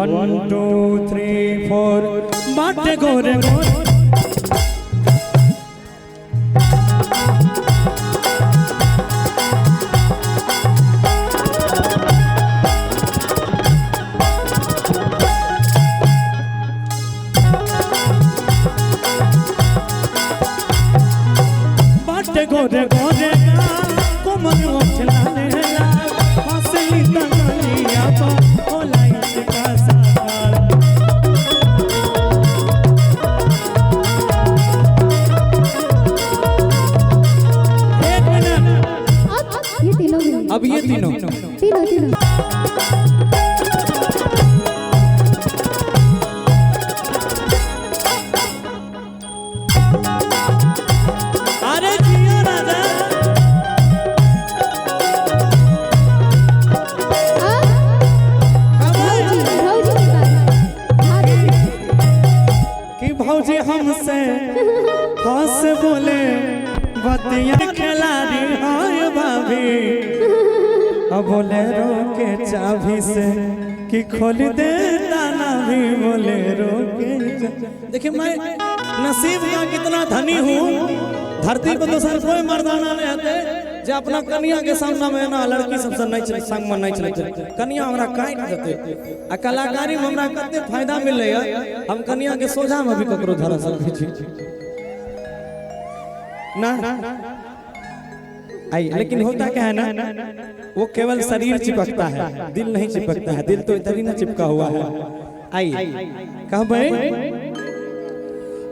1 2 3 4 बाटे गोरे गोरे बाटे गोरे गोरे कोमल उठला लेला हंसली तगलिया पा अब ये तीनों अरे जिया राजा कि भौजी हमसे हंस बोले बतिया खिलाड़ी हाय भाभी अब बोलेरो के चाबी से कि खोल दे ताला भी बोलेरो के। देखिए मैं नसीब का कितना धनी हूँ, धरती पर तो सर कोई मर्दाना नहीं आते जो अपना कन्या के सामने में ना लड़की सबसे नहीं चले संग में नहीं चले कन्या हमरा काट देते आ कलाकारी में हमरा कते फायदा मिल रहा हम कन्या के सोझा में भी ककरो धरा सकै छी ना आई। लेकिन होता क्या है ना वो केवल शरीर चिपकता है, दिल नहीं चिपकता है, दिल तो इधर ही ना चिपका हुआ है। आई कहा भाई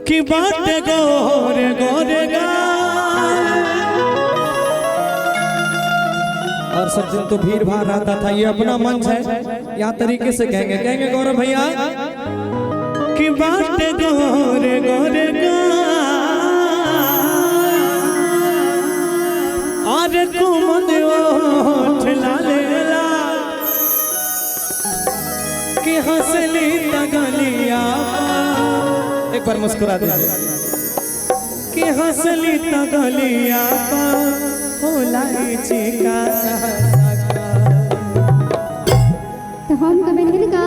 कि बात गोरे गोरे गा और सब दिन तो भीड़ भाड़ रहता था, ये अपना मंच है, यहाँ तरीके से कहेंगे गौरव भैया कि बात गोरे गोरे गा और कुमद उठला लेला कि हंसली तगलिया एक बार मुस्कुरा दीजिए कि हंसली तगलिया होला चिका तो हम कमेंट करें का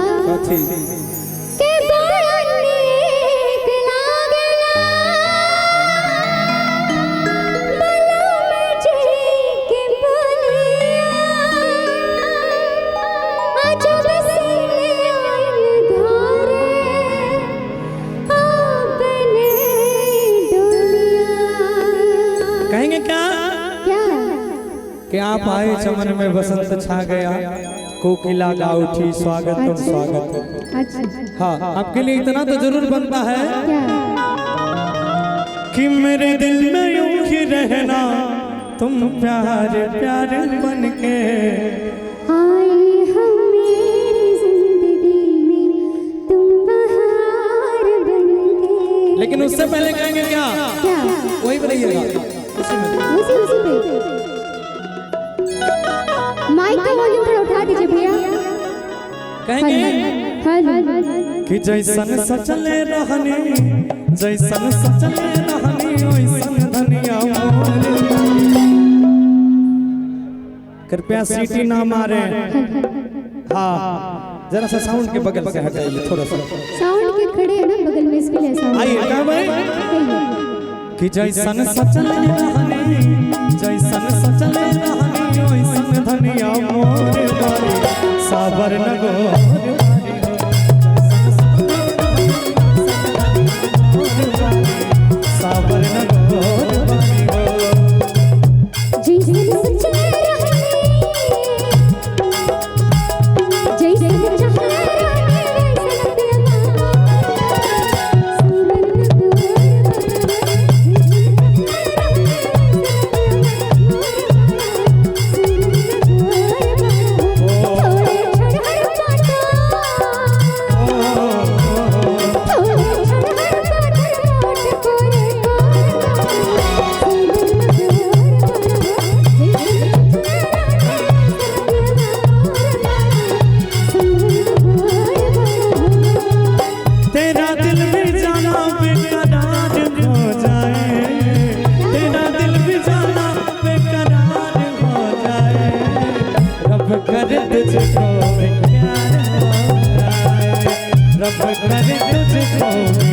कहेंगे क्या कि आप आए चमन में बसंत छा गया कोकिला गा उठी स्वागत तुम स्वागत। हाँ आपके लिए इतना तो जरूर बनता है कि मेरे दिल में यूं ही रहना तुम प्यार प्यार बन के आई हो मेरी जिंदगी में तुम बहार बन के। लेकिन उससे पहले कहेंगे क्या वही बताइएगा उसी पे माइक का वॉल्यूम थोड़ा उठा दीजिए भैया। कहेंगे कि जैसन सचले रहनी जैसन सचले रहनी वैसन धनिया मोर। कृपया सीटी ना मारे। हाँ जरा सा साउंड के बगल से हटाइए थोड़ा सा साउंड के खड़े हैं ना बगल में इसके लिए साउंड आइए क्या भाई कि जैसन सचले रहनी जैसन सचले रहनी वैसन धनिया मोर बारी साबर नगो साबर नगो रब करे तुझको भी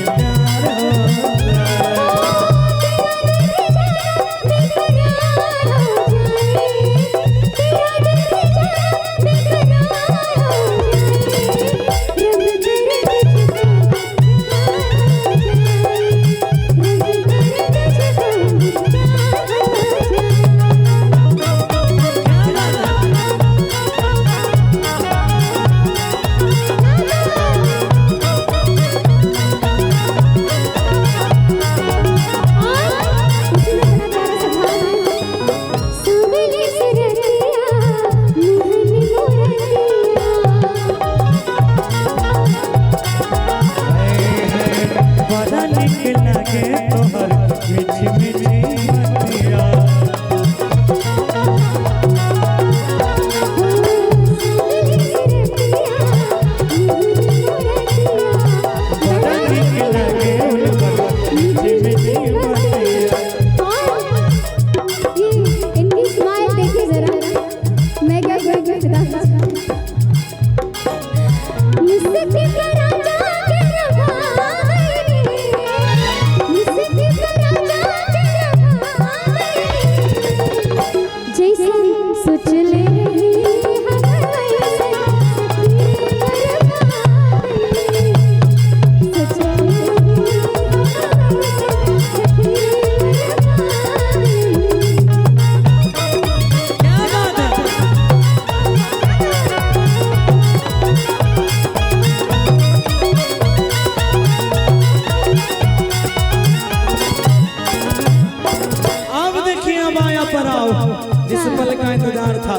प्यार हो जिस पल का इंतजार था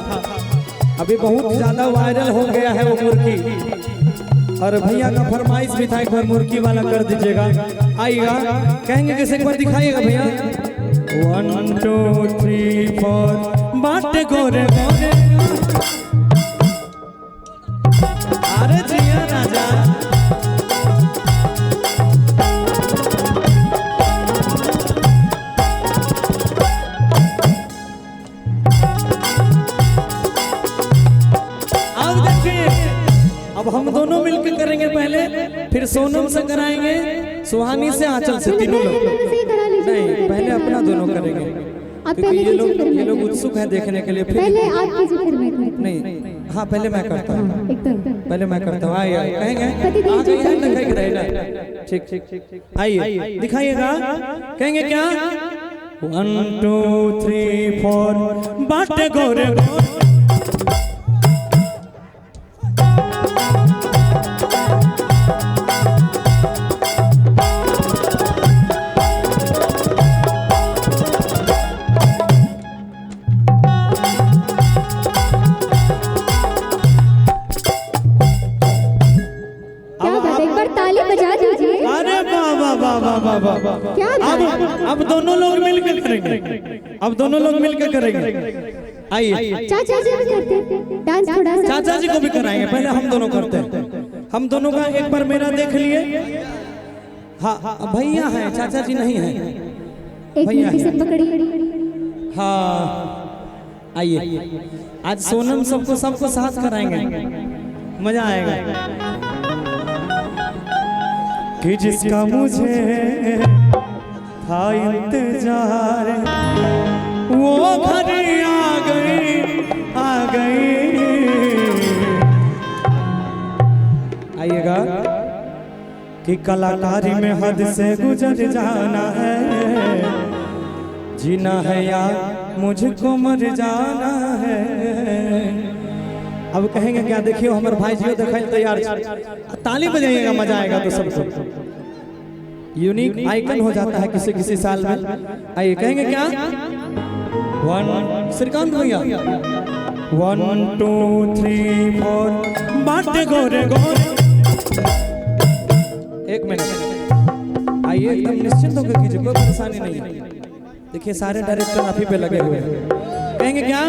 अभी बहुत ज्यादा वायरल हो गया है वो मुर्गी और भैया का फरमाइश भी था एक बार मुर्गी वाला कर दीजिएगा आइएगा कहेंगे कैसे एक बार दिखाइएगा भैया 1 2 3 4 बाटे गोरे गोरे अरे जिया राजा अब हम दोनों मिलकर करेंगे पहले फिर सोनम से कराएंगे सुहानी से आंचल से तीनों लोग नहीं पहले अपना दोनों करेंगे क्योंकि ये लोग उत्सुक हैं देखने के लिए फिर पहले आप कीजिए फिर मैं नहीं हाँ पहले मैं करता हूँ एकदम पहले मैं करता हूँ आइए कहेंगे ठीक ठीक आइए दिखाइएगा कहेंगे क्या 1 2 3 4 बाटे गोरे क्या अब दोनों लोग मिलकर करेंगे अब दोनों लोग मिलकर करेंगे आइए चाचा जी भी करते हैं डांस थोड़ा सा चाचा जी को भी कराएंगे पहले हम दोनों करते हैं हम दोनों का एक बार मेरा देख लिए हाँ भैया है चाचा जी नहीं है एक मिनट से पकड़िए हाँ आइए आज सोनम सबको साथ कराएंगे मजा आएगा कि जिसका मुझे था इंतजार वो घड़ी आ गई आइएगा कि कलाकारी में हद से गुजर जाना है जीना है या मुझको मर जाना है अब कहेंगे क्या देखियो हमारे भाई जी दिखाई तैयार ताली बजाइएगा मजा आएगा तो सबको यूनिक आइकन हो जाता है किसी किसी साल में आइए कहेंगे क्या 1 श्रीकांत भैया 1 2 3 4 बाटे गोरे गोरे एक मिनट आइए एकदम निश्चिंत होकर कीजिए कोई परेशानी नहीं है देखिए सारे डायरेक्टर आप ही पे लगे हुए हैं कहेंगे क्या